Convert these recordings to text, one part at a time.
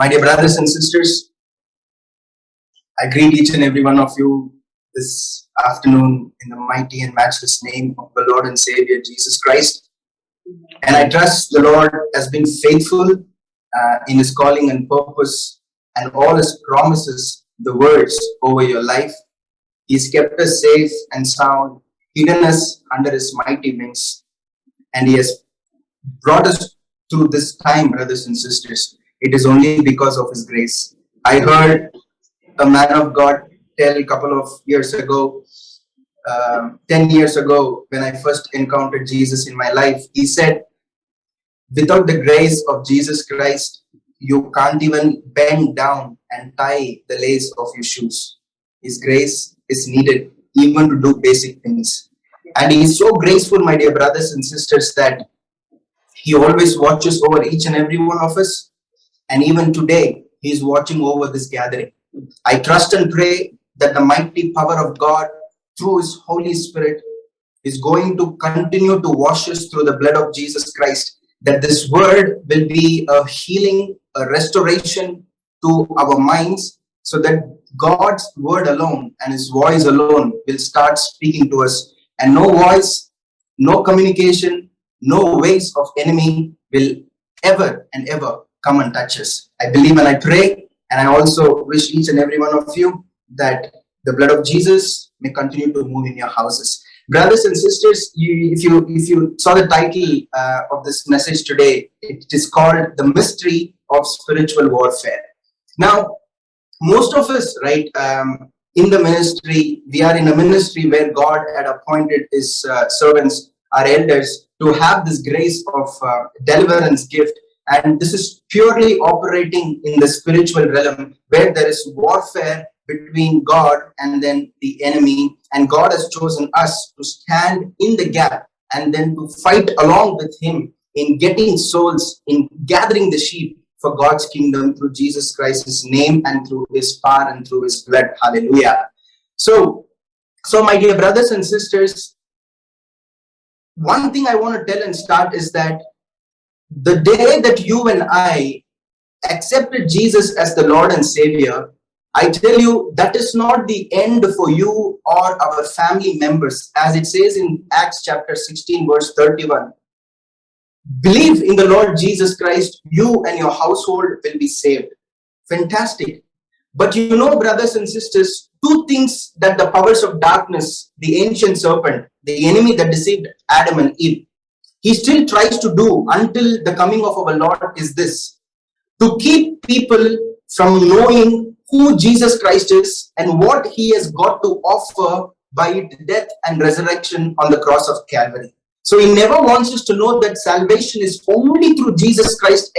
My dear brothers and sisters, I greet each and every one of you this afternoon in the mighty and matchless name of the Lord and Savior Jesus Christ. And I trust the Lord has been faithful in His calling and purpose and all His promises, the words over your life. He's kept us safe and sound, hidden us under His mighty wings, and He has brought us through this time, brothers and sisters. It is only because of His grace. I heard a man of God tell a couple of years ago, 10 years ago, when I first encountered Jesus in my life, he said, without the grace of Jesus Christ, you can't even bend down and tie the lace of your shoes. His grace is needed even to do basic things. And He is so graceful, my dear brothers and sisters, that He always watches over each and every one of us. And even today, He is watching over this gathering. I trust and pray that the mighty power of God through His Holy Spirit is going to continue to wash us through the blood of Jesus Christ, that this word will be a healing, a restoration to our minds, so that God's word alone and His voice alone will start speaking to us, and no voice, no communication, no ways of enemy will ever and ever come and touch us. I believe and I pray, and I also wish each and every one of you that the blood of Jesus may continue to move in your houses. Brothers and sisters, if you saw the title of this message today, it is called The Mystery of Spiritual Warfare. Now, most of us, right, in the ministry, we are in a ministry where God had appointed His servants, our elders, to have this grace of deliverance gift. And this is purely operating in the spiritual realm, where there is warfare between God and then the enemy. And God has chosen us to stand in the gap and then to fight along with Him in getting souls, in gathering the sheep for God's kingdom through Jesus Christ's name and through His power and through His blood. Hallelujah. So my dear brothers and sisters, one thing I want to tell and start is that the day that you and I accepted Jesus as the Lord and Savior, I tell you, that is not the end for you or our family members. As it says in Acts chapter 16, verse 31, believe in the Lord Jesus Christ, you and your household will be saved. Fantastic. But you know, brothers and sisters, two things that the powers of darkness, the ancient serpent, the enemy that deceived Adam and Eve, he still tries to do until the coming of our Lord is this: to keep people from knowing who Jesus Christ is and what He has got to offer by His death and resurrection on the cross of Calvary. So He never wants us to know that salvation is only through Jesus Christ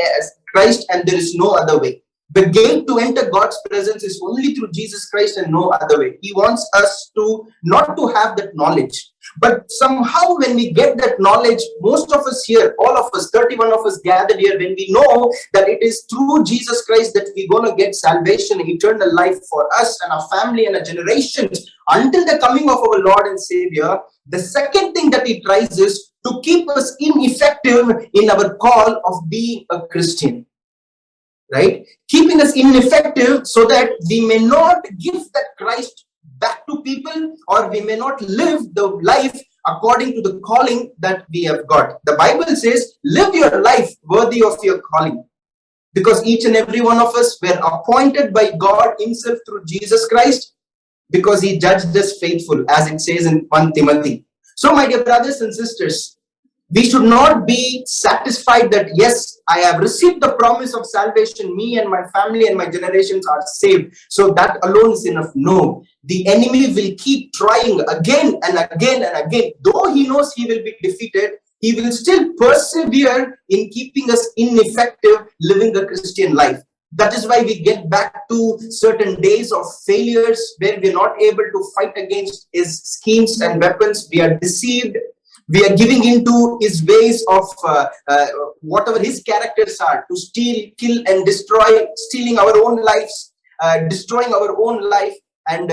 and there is no other way. The gate to enter God's presence is only through Jesus Christ and no other way. He wants us to not to have that knowledge. But somehow when we get that knowledge, most of us here, all of us, 31 of us gathered here, when we know that it is through Jesus Christ that we're going to get salvation, eternal life for us and our family and our generations until the coming of our Lord and Savior, the second thing that He tries is to keep us ineffective in our call of being a Christian. Right? Keeping us ineffective so that we may not give that Christ back to people, or we may not live the life according to the calling that we have got. The Bible says, live your life worthy of your calling. Because each and every one of us were appointed by God Himself through Jesus Christ, because He judged us faithful, as it says in 1 Timothy. So my dear brothers and sisters, we should not be satisfied that, yes, I have received the promise of salvation, me and my family and my generations are saved, so that alone is enough. No, the enemy will keep trying again and again and again. Though he knows he will be defeated, he will still persevere in keeping us ineffective living the Christian life. That is why we get back to certain days of failures where we are not able to fight against his schemes and weapons. We are deceived. We are giving into his ways of whatever his characters are, to steal, kill, and destroy, stealing our own lives, destroying our own life, and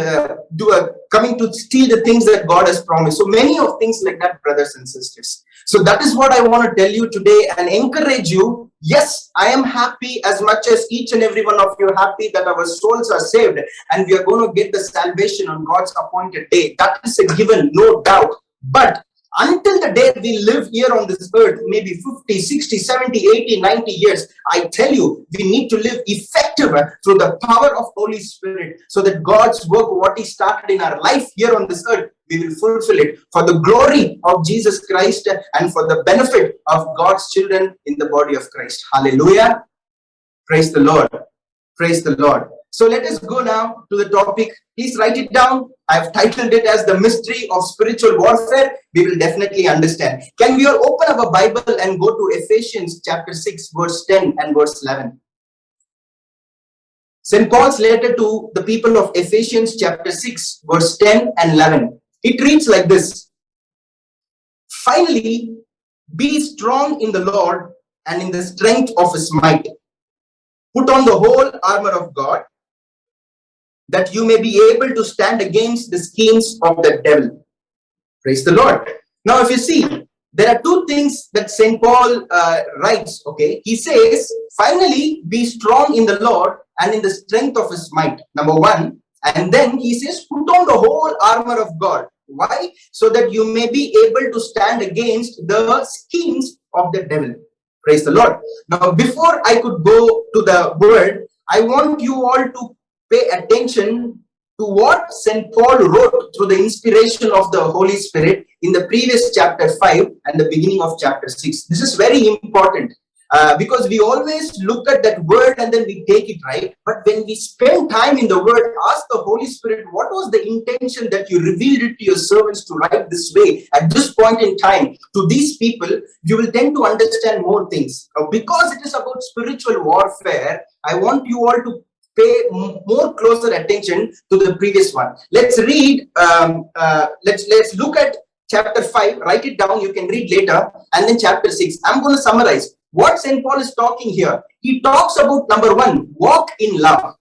coming to steal the things that God has promised. So many of things like that, brothers and sisters. So that is what I want to tell you today and encourage you Yes, I am happy as much as each and every one of you happy that our souls are saved and we are going to get the salvation on God's appointed day. That is a given, no doubt. But until the day we live here on this earth, maybe 50, 60, 70, 80, 90 years, I tell you, we need to live effective through the power of Holy Spirit so that God's work, what He started in our life here on this earth, we will fulfill it for the glory of Jesus Christ and for the benefit of God's children in the body of Christ. Hallelujah. Praise the Lord. Praise the Lord. So let us go now to the topic. Please write it down. I've titled it as the mystery of spiritual warfare. We will definitely understand. Can we all open up a Bible and go to Ephesians chapter 6, verse 10 and verse 11? St. Paul's letter to the people of Ephesians chapter 6, verse 10 and 11. It reads like this. Finally, be strong in the Lord and in the strength of His might. Put on the whole armor of God, that you may be able to stand against the schemes of the devil. Praise the Lord. Now, if you see, there are two things that St. Paul writes, okay? He says, finally, be strong in the Lord and in the strength of His might, number one. And then he says, put on the whole armor of God. Why? So that you may be able to stand against the schemes of the devil. Praise the Lord. Now, before I could go to the word, I want you all to pay attention to what St. Paul wrote through the inspiration of the Holy Spirit in the previous chapter 5 and the beginning of chapter 6. This is very important because we always look at that word and then we take it, right? But when we spend time in the word, ask the Holy Spirit, what was the intention that you revealed it to your servants to write this way at this point in time to these people? You will tend to understand more things. Now, because it is about spiritual warfare, I want you all to pay more closer attention to the previous one. Let's read, let's look at chapter 5, write it down, you can read later, and then chapter 6. I'm going to summarize what St. Paul is talking here. He talks about number one, walk in love.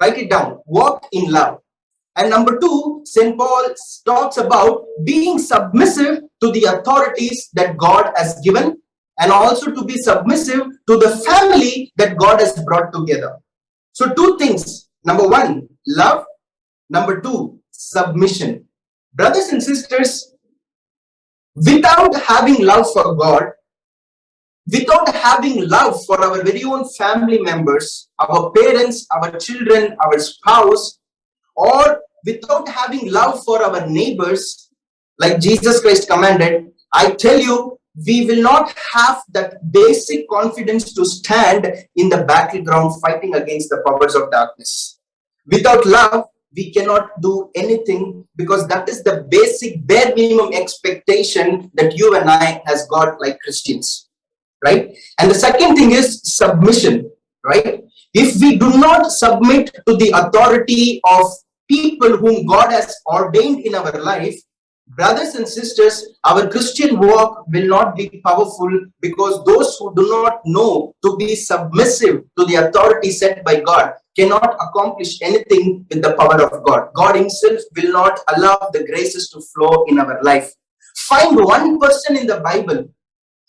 Write it down, walk in love. And number two, St. Paul talks about being submissive to the authorities that God has given and also to be submissive to the family that God has brought together. So two things. Number one, love. Number two, submission. Brothers and sisters, without having love for God, without having love for our very own family members, our parents, our children, our spouse, or without having love for our neighbors, like Jesus Christ commanded, I tell you, we will not have that basic confidence to stand in the battleground fighting against the powers of darkness. Without love, we cannot do anything because that is the basic bare minimum expectation that you and I has got like Christians, right? And the second thing is submission, right? If we do not submit to the authority of people whom God has ordained in our life, brothers and sisters, our Christian walk will not be powerful because those who do not know to be submissive to the authority set by God cannot accomplish anything with the power of God. God Himself will not allow the graces to flow in our life. Find one person in the Bible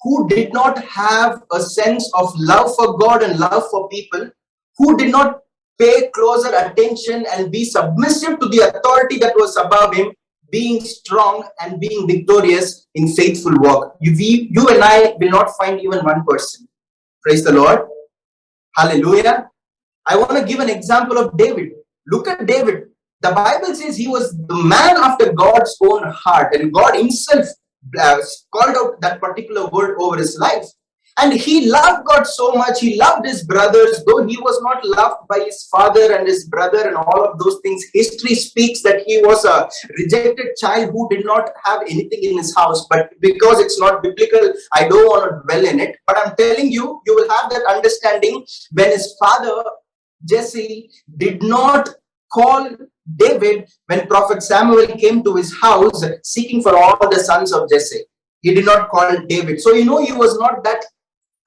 who did not have a sense of love for God and love for people, who did not pay closer attention and be submissive to the authority that was above him, being strong and being victorious in faithful work. You and I will not find even one person. Praise the Lord. Hallelujah. I want to give an example of David. Look at David. The Bible says he was the man after God's own heart, and God Himself called out that particular word over his life. And he loved God so much. He loved his brothers, though he was not loved by his father and his brother and all of those things. History speaks that he was a rejected child who did not have anything in his house. But because it's not biblical, I don't want to dwell in it. But I'm telling you, you will have that understanding when his father, Jesse, did not call David when Prophet Samuel came to his house seeking for all the sons of Jesse. He did not call David. So, he was not that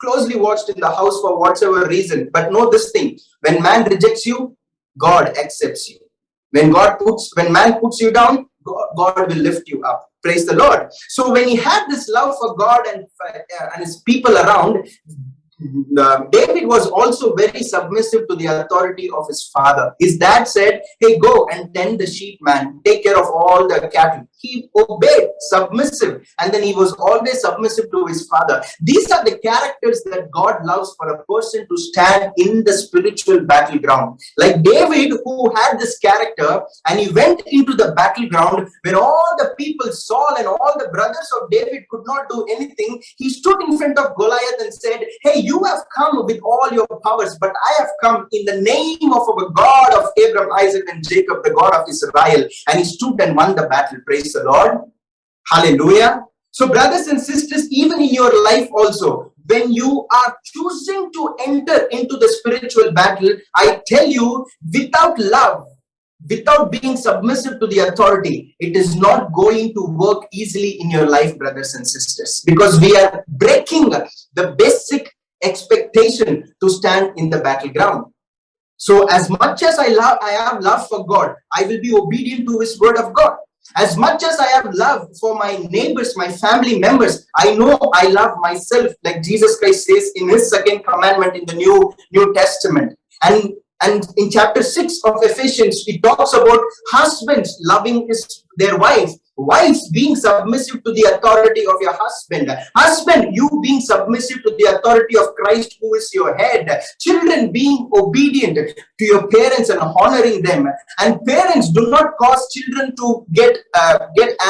closely watched in the house for whatever reason. But know this thing, when man rejects you, God accepts you. When man puts you down, God will lift you up. Praise the Lord. So when he had this love for God and his people around, David was also very submissive to the authority of his father. His dad said, hey, go and tend the sheep, man. Take care of all the cattle. He obeyed, submissive, and then he was always submissive to his father. These are the characters that God loves for a person to stand in the spiritual battleground. Like David, who had this character, and he went into the battleground when all the people, Saul and all the brothers of David, could not do anything. He stood in front of Goliath and said, hey, you have come with all your powers, but I have come in the name of our God of Abraham, Isaac, and Jacob, the God of Israel. And he stood and won the battle. Praise the Lord. Hallelujah. So brothers and sisters, even in your life also, when you are choosing to enter into the spiritual battle, I tell you, without love, without being submissive to the authority, it is not going to work easily in your life, brothers and sisters, because we are breaking the basic expectation to stand in the battleground. So as much as I have love for God, I will be obedient to his word of God. As much as I have love for my neighbors, my family members, I know I love myself, like Jesus Christ says in his second commandment in the New Testament. And in chapter 6 of Ephesians, it talks about husbands loving their wives, wives being submissive to the authority of your husband, husband, you being submissive to the authority of Christ, who is your head, children being obedient to your parents and honoring them, and parents, do not cause children to get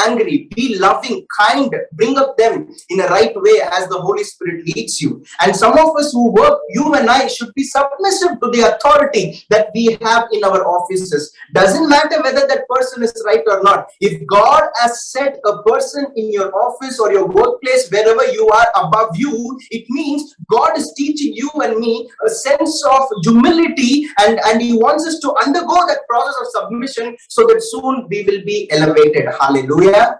angry, be loving, kind, bring up them in a right way as the Holy Spirit leads you. And some of us who work, you and I should be submissive to the authority that we have in our offices. Doesn't matter whether that person is right or not. If God has set a person in your office or your workplace, wherever you are above you, it means God is teaching you and me a sense of humility, and he wants us to undergo that process of submission so that soon we will be elevated. Hallelujah.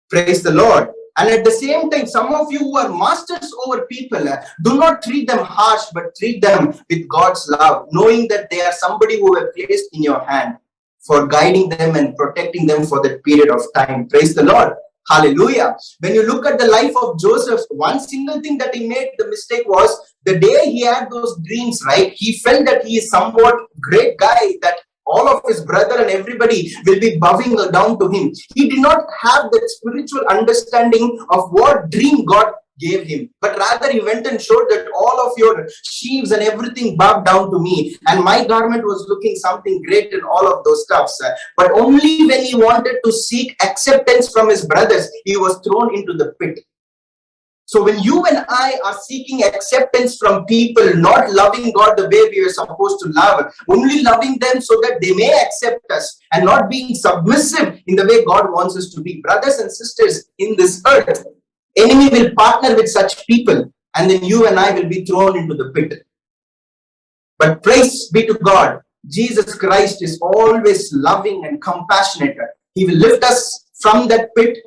Praise the Lord. And at the same time, some of you who are masters over people, do not treat them harsh, but treat them with God's love, knowing that they are somebody who have placed in your hand for guiding them and protecting them for that period of time. Praise the Lord. Hallelujah. When you look at the life of Joseph, one single thing that he made the mistake was the day he had those dreams, right? He felt that he is somewhat great guy, that all of his brother and everybody will be bowing down to him. He did not have that spiritual understanding of what dream God gave him, but rather he went and showed that all of your sheaves and everything bowed down to me, and my garment was looking something great and all of those stuffs. But only when he wanted to seek acceptance from his brothers, he was thrown into the pit. So when you and I are seeking acceptance from people, not loving God the way we are supposed to love, only loving them so that they may accept us, and not being submissive in the way God wants us to be, brothers and sisters, in this earth, enemy will partner with such people, and then you and I will be thrown into the pit. But praise be to God, Jesus Christ is always loving and compassionate. He will lift us from that pit,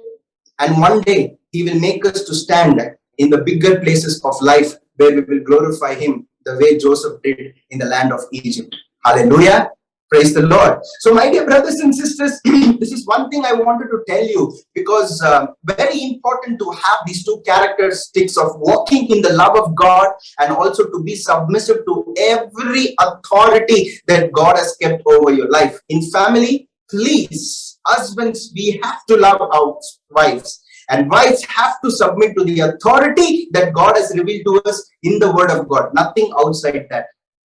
and one day he will make us to stand in the bigger places of life, where we will glorify him the way Joseph did in the land of Egypt. Hallelujah. Praise the Lord. So my dear brothers and sisters, this is one thing I wanted to tell you, because very important to have these two characteristics of walking in the love of God, and also to be submissive to every authority that God has kept over your life. In family, please, husbands, we have to love our wives. And wives have to submit to the authority that God has revealed to us in the word of God. Nothing outside that.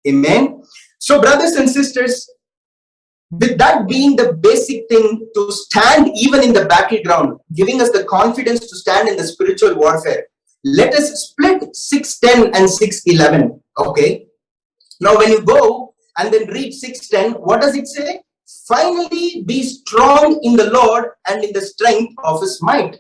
Amen. So brothers and sisters, with that being the basic thing to stand even in the battleground, giving us the confidence to stand in the spiritual warfare, let us split 6:10 and 6:11. Okay. Now when you go and then read 6:10, what does it say? Finally, be strong in the Lord and in the strength of his might.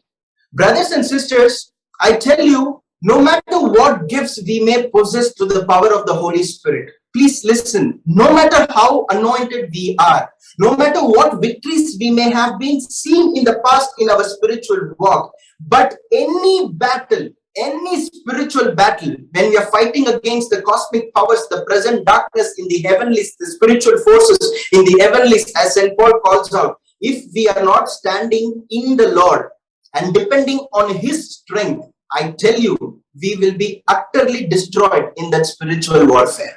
Brothers and sisters, I tell you, no matter what gifts we may possess through the power of the Holy Spirit, please listen, no matter how anointed we are, no matter what victories we may have been seen in the past in our spiritual walk, but any battle, any spiritual battle, when we are fighting against the cosmic powers, the present darkness in the heavenlies, the spiritual forces in the heavenlies, as St. Paul calls out, if we are not standing in the Lord and depending on his strength, I tell you, we will be utterly destroyed in that spiritual warfare.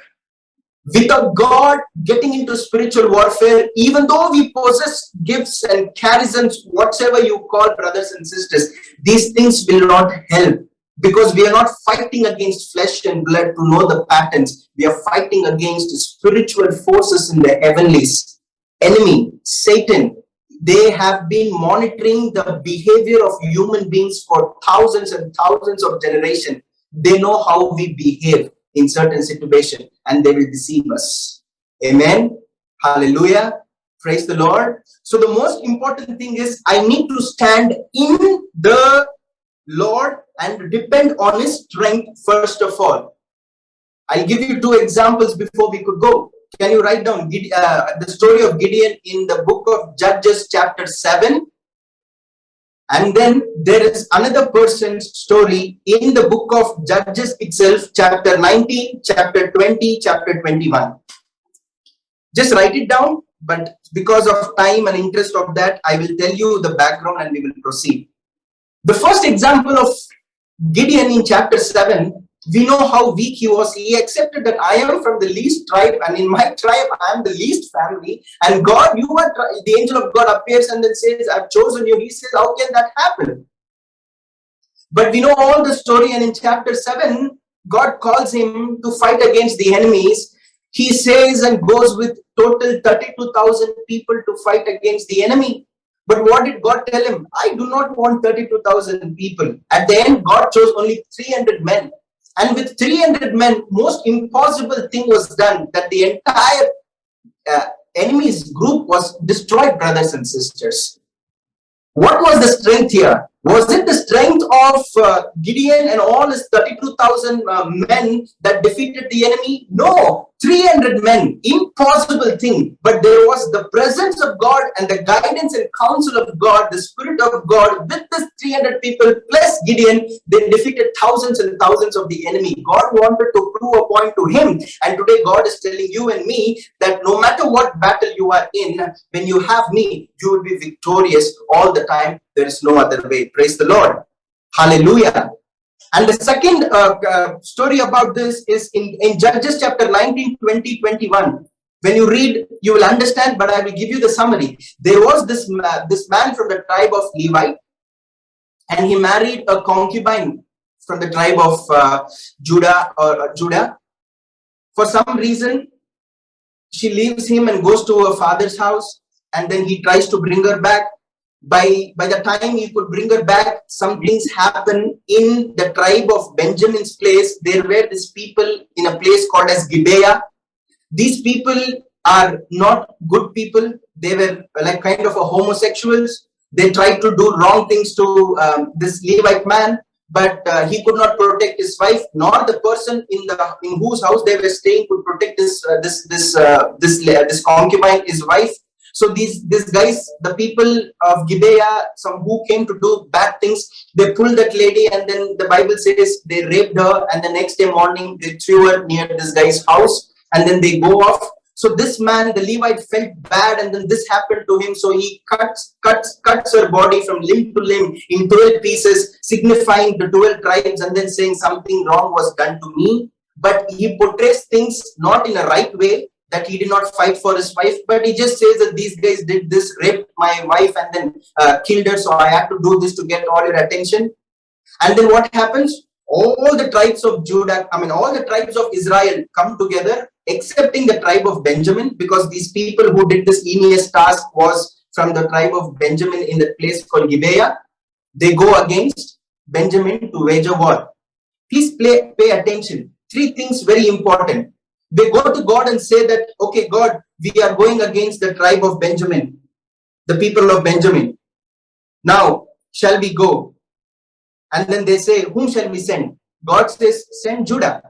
Without God getting into spiritual warfare, even though we possess gifts and charisms, whatever you call, brothers and sisters, these things will not help, because we are not fighting against flesh and blood to know the patterns. We are fighting against spiritual forces in the heavenlies. Enemy, Satan, they have been monitoring the behavior of human beings for thousands and thousands of generations. They know how we behave in certain situations, and they will deceive us. Amen. Hallelujah. Praise the Lord. So the most important thing is, I need to stand in the Lord and depend on His strength first of all. I'll give you 2 examples before we could go. Can you write down the story of Gideon in the book of Judges chapter 7? And then there is another person's story in the book of Judges itself, chapter 19, chapter 20, chapter 21. Just write it down, but because of time and interest of that, I will tell you the background and we will proceed. The first example of Gideon in chapter 7, we know how weak he was. He accepted that I am from the least tribe, and in my tribe I am the least family. And God, you are, the angel of God appears and then says, I've chosen you. He says, how can that happen? But we know all the story, and in chapter 7, God calls him to fight against the enemies. He says and goes with total 32,000 people to fight against the enemy. But what did God tell him? I do not want 32,000 people. At the end, God chose only 300 men. And with 300 men, most impossible thing was done, that the entire enemy's group was destroyed, brothers and sisters. What was the strength here? Was it the strength of Gideon and all his 32,000 men that defeated the enemy? No, 300 men, impossible thing. But there was the presence of God and the guidance and counsel of God, the Spirit of God with the 300 people plus Gideon. They defeated thousands and thousands of the enemy. God wanted to prove a point to him. And today God is telling you and me that no matter what battle you are in, when you have me, you will be victorious all the time. There is no other way. Praise the Lord. Hallelujah. And the second story about this is in Judges chapter 19, 20, 21. When you read, you will understand, but I will give you the summary. There was this man from the tribe of Levi, and he married a concubine from the tribe of Judah. For some reason, she leaves him and goes to her father's house, and then he tries to bring her back. By the time he could bring her back, some things happen in the tribe of Benjamin's place. There were these people in a place called as Gibeah. These people are not good people. They were like kind of a homosexuals. They tried to do wrong things to this Levite man, but he could not protect his wife, nor the person in whose house they were staying could protect this concubine, his wife. So these guys, the people of Gibeah, some who came to do bad things, they pulled that lady, and then the Bible says they raped her, and the next day morning they threw her near this guy's house, and then they go off. So this man, the Levite, felt bad, and then this happened to him. So he cuts her body from limb to limb in 12 pieces, signifying the 12 tribes, and then saying something wrong was done to me. But he portrays things not in a right way, that he did not fight for his wife, but he just says that these guys did this, raped my wife, and then killed her, so I had to do this to get all your attention. And then what happens? All the tribes of Judah, all the tribes of Israel come together, excepting the tribe of Benjamin, because these people who did this heinous task was from the tribe of Benjamin in the place called Gibeah. They go against Benjamin to wage a war. Please pay attention. 3 things very important. They go to God and say that, okay, God, we are going against the tribe of Benjamin, the people of Benjamin. Now, shall we go? And then they say, whom shall we send? God says, send Judah.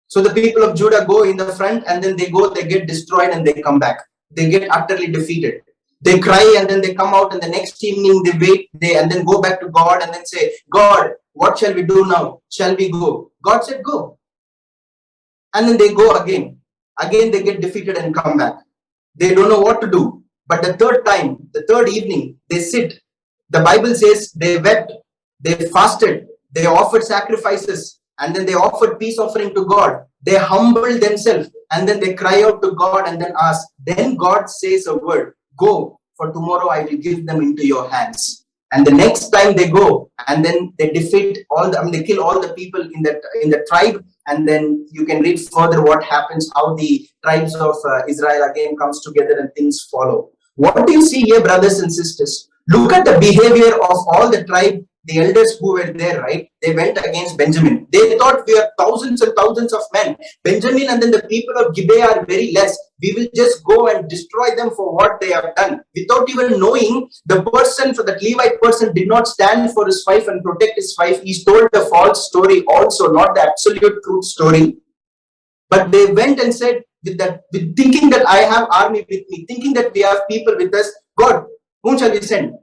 So the people of Judah go in the front, and then they go, they get destroyed, and they come back. They get utterly defeated. They cry, and then they come out, and the next evening they wait, and then go back to God and then say, God, what shall we do now? Shall we go? God said, go. And then they go again. Again, they get defeated and come back. They don't know what to do. But the third time, the third evening, they sit. The Bible says they wept, they fasted, they offered sacrifices, and then they offered peace offering to God. They humbled themselves, and then they cry out to God and then ask. Then God says a word, go, for tomorrow I will give them into your hands. And the next time they go, and then they defeat all the, they kill all the people in the tribe. And then you can read further what happens, how the tribes of Israel again comes together and things follow. What do you see here, brothers and sisters? Look at the behavior of all the tribe, the elders who were there, right? They went against Benjamin. They thought we are thousands and thousands of men. Benjamin and then the people of Gibeah are very less. We will just go and destroy them for what they have done. Without even knowing, the person, for that Levite person, did not stand for his wife and protect his wife. He told a false story also, not the absolute truth story. But they went and said, with thinking that I have army with me, thinking that we have people with us, God, whom shall we send?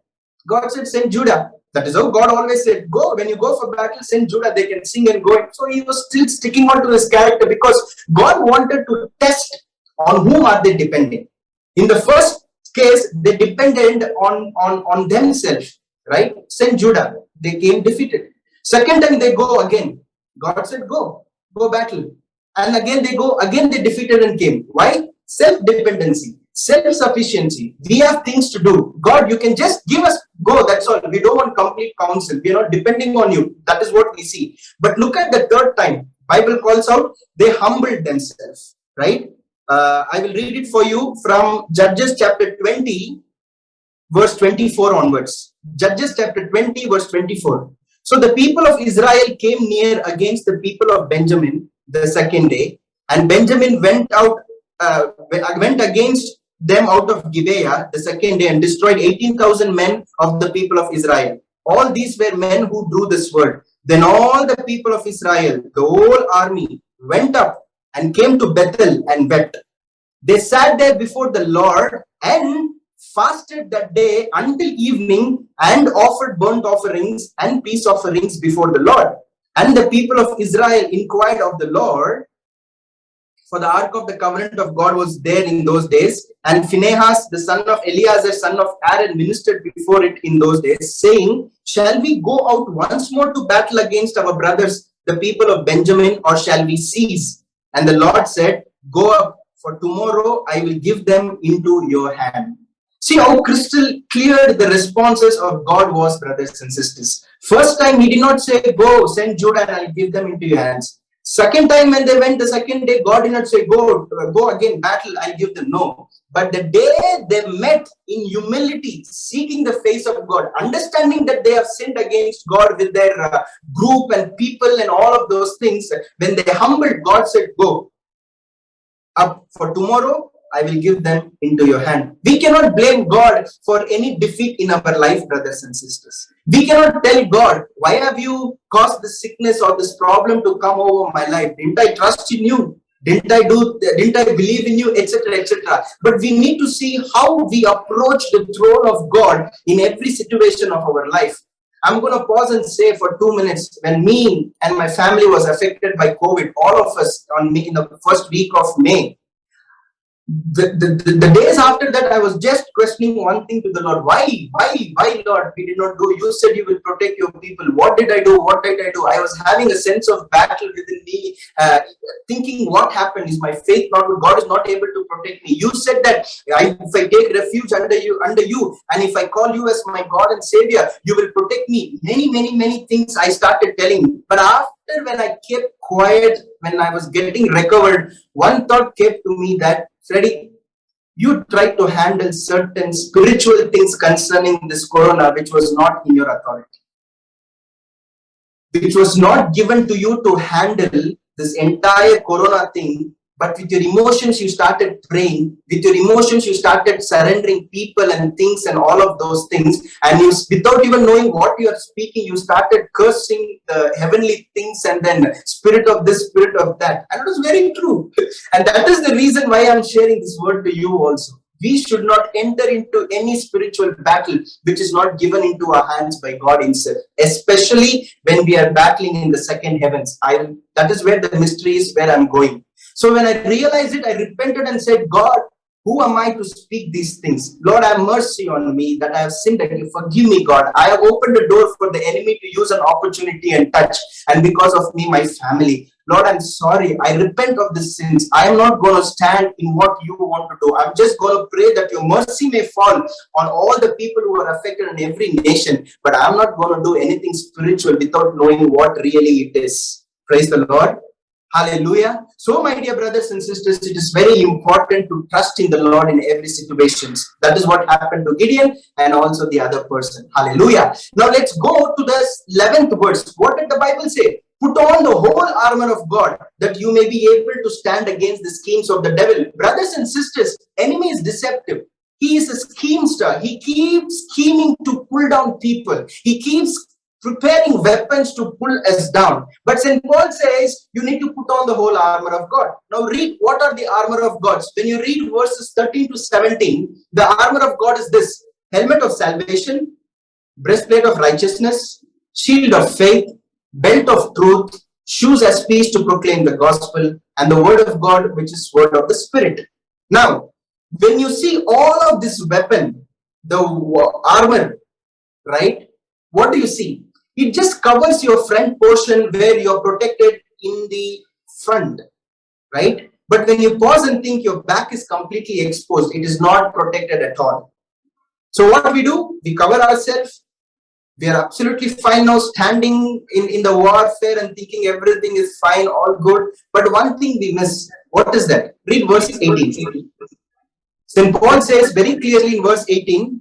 God said, send Judah. That is how God always said, go, when you go for battle, send Judah, they can sing and go. So he was still sticking on to his character because God wanted to test on whom are they depending. In the first case, they depended on themselves, right? Send Judah, they came defeated. Second time they go again. God said, go battle. And again they go, again they defeated and came. Why? Self-dependency, self-sufficiency. We have things to do. God, you can just give us, go, that's all. We don't want complete counsel. We are not depending on you. That is what we see. But look at the third time. Bible calls out, they humbled themselves, right? I will read it for you from Judges chapter 20, verse 24 onwards. Judges chapter 20, verse 24. So the people of Israel came near against the people of Benjamin the second day, and Benjamin went against them out of Gibeah the second day and destroyed 18,000 men of the people of Israel. All these were men who drew this word. Then all the people of Israel, the whole army, went up and came to Bethel and wept. They sat there before the Lord and fasted that day until evening and offered burnt offerings and peace offerings before the Lord. And the people of Israel inquired of the Lord, for the ark of the covenant of God was there in those days. And Phinehas, the son of Eleazar, son of Aaron, ministered before it in those days, saying, shall we go out once more to battle against our brothers, the people of Benjamin, or shall we cease? And the Lord said, go up, for tomorrow I will give them into your hand. See how crystal clear the responses of God was, brothers and sisters. First time he did not say, go, send Judah and I'll give them into your hands. Second time when they went the second day, God did not say, go again, battle, I'll give them. No. But the day they met in humility, seeking the face of God, understanding that they have sinned against God with their group and people and all of those things, when they humbled, God said, go up, for tomorrow I will give them into your hand. We cannot blame God for any defeat in our life, brothers and sisters. We cannot tell God, why have you caused this sickness or this problem to come over my life? Didn't I trust in you? Didn't I believe in you, etc., etc. But we need to see how we approach the throne of God in every situation of our life. I'm going to pause and say for 2 minutes, when me and my family was affected by COVID, all of us in the first week of May, the days after that, I was just questioning one thing to the Lord. Why, Lord, we did not do? You said you will protect your people. What did I do? I was having a sense of battle within me, thinking what happened? Is my faith not good? God is not able to protect me. You said that if I take refuge under you, and if I call you as my God and Savior, you will protect me. Many things I started telling. But after, when I kept quiet, when I was getting recovered, one thought came to me that, Freddy, you tried to handle certain spiritual things concerning this corona, which was not in your authority, which was not given to you to handle this entire corona thing. But with your emotions, you started praying. With your emotions, you started surrendering people and things and all of those things. And you, without even knowing what you are speaking, you started cursing the heavenly things and then spirit of this, spirit of that. And it was very true. And that is the reason why I'm sharing this word to you also. We should not enter into any spiritual battle which is not given into our hands by God himself, especially when we are battling in the second heavens. That is where the mystery is, where I'm going. So when I realized it, I repented and said, God, Who am I to speak these things? Lord, have mercy on me that I have sinned against you. Forgive me, God. I have opened the door for the enemy to use an opportunity and touch, and because of me, my family. Lord, I'm sorry. I repent of the sins. I am not going to stand in what you want to do. I'm just going to pray that your mercy may fall on all the people who are affected in every nation. But I'm not going to do anything spiritual without knowing what really it is. Praise the Lord. Hallelujah. So, my dear brothers and sisters, it is very important to trust in the Lord in every situation. That is what happened to Gideon and also the other person. Hallelujah. Now, let's go to the 11th verse. What did the Bible say? Put on the whole armor of God that you may be able to stand against the schemes of the devil. Brothers and sisters, enemy is deceptive. He is a schemester. He keeps scheming to pull down people. He keeps preparing weapons to pull us down. But St. Paul says you need to put on the whole armor of God. Now read what are the armor of God. When you read verses 13 to 17, the armor of God is this: helmet of salvation, breastplate of righteousness, shield of faith, belt of truth, shoes as peace to proclaim the gospel, and the word of God, which is word of the Spirit. Now, when you see all of this weapon, the armor, right? What do you see? It just covers your front portion where you're protected in the front, right? But when you pause and think, your back is completely exposed. It is not protected at all. So what we do? We cover ourselves. We are absolutely fine now, standing in the warfare and thinking everything is fine, all good. But one thing we miss. What is that? Read verse 18. St. Paul says very clearly in verse 18,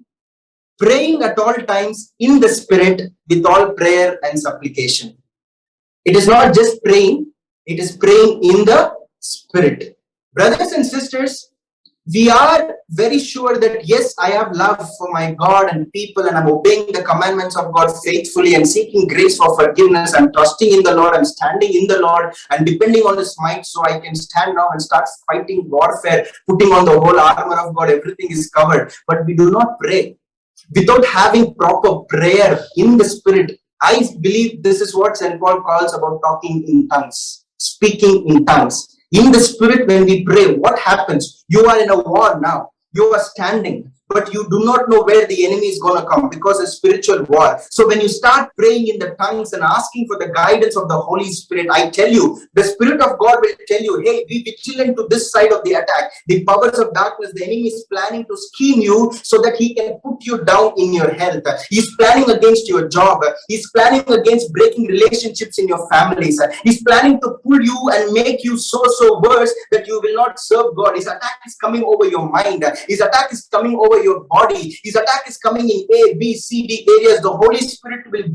praying at all times in the Spirit with all prayer and supplication. It is not just praying, it is praying in the Spirit. Brothers and sisters, we are very sure that yes, I have love for my God and people, and I'm obeying the commandments of God faithfully and seeking grace for forgiveness. I'm trusting in the Lord, I'm standing in the Lord and depending on His might so I can stand now and start fighting warfare, putting on the whole armor of God. Everything is covered. But we do not pray. Without having proper prayer in the Spirit, I believe this is what St. Paul calls about talking in tongues, speaking in tongues. In the Spirit, when we pray, what happens? You are in a war now. You are standing, but you do not know where the enemy is going to come because it's spiritual war. So when you start praying in the tongues and asking for the guidance of the Holy Spirit, I tell you, the Spirit of God will tell you, hey, be vigilant to this side of the attack. The powers of darkness, the enemy is planning to scheme you so that he can put you down in your health. He's planning against your job. He's planning against breaking relationships in your families. He's planning to pull you and make you so worse that you will not serve God. His attack is coming over your mind. His attack is coming over your body. His attack is coming in A, B, C, D areas. The Holy Spirit will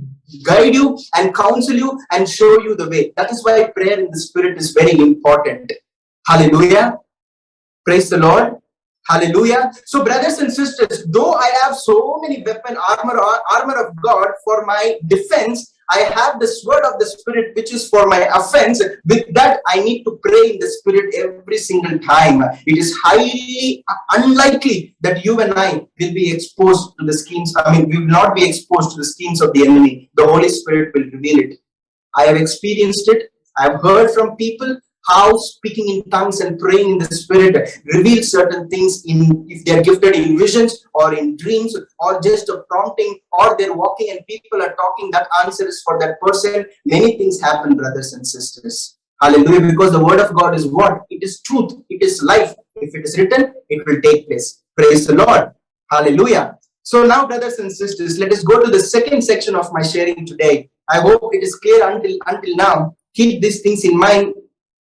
guide you and counsel you and show you the way. That is why prayer in the Spirit is very important. Hallelujah. Praise the Lord. Hallelujah. So brothers and sisters, though I have so many armor of God for my defense, I have the sword of the Spirit which is for my offense. With that, I need to pray in the Spirit every single time. It is highly unlikely that you and I will be exposed to the schemes. We will not be exposed to the schemes of the enemy. The Holy Spirit will reveal it. I have experienced it. I have heard from people how speaking in tongues and praying in the Spirit reveals certain things if they are gifted in visions or in dreams or just a prompting, or they're walking and people are talking, that answer is for that person. Many things happen, brothers and sisters. Hallelujah. Because the word of God is what? It is truth. It is life. If it is written, it will take place. Praise the Lord. Hallelujah. So now, brothers and sisters, let us go to the second section of my sharing today. I hope it is clear until now. Keep these things in mind.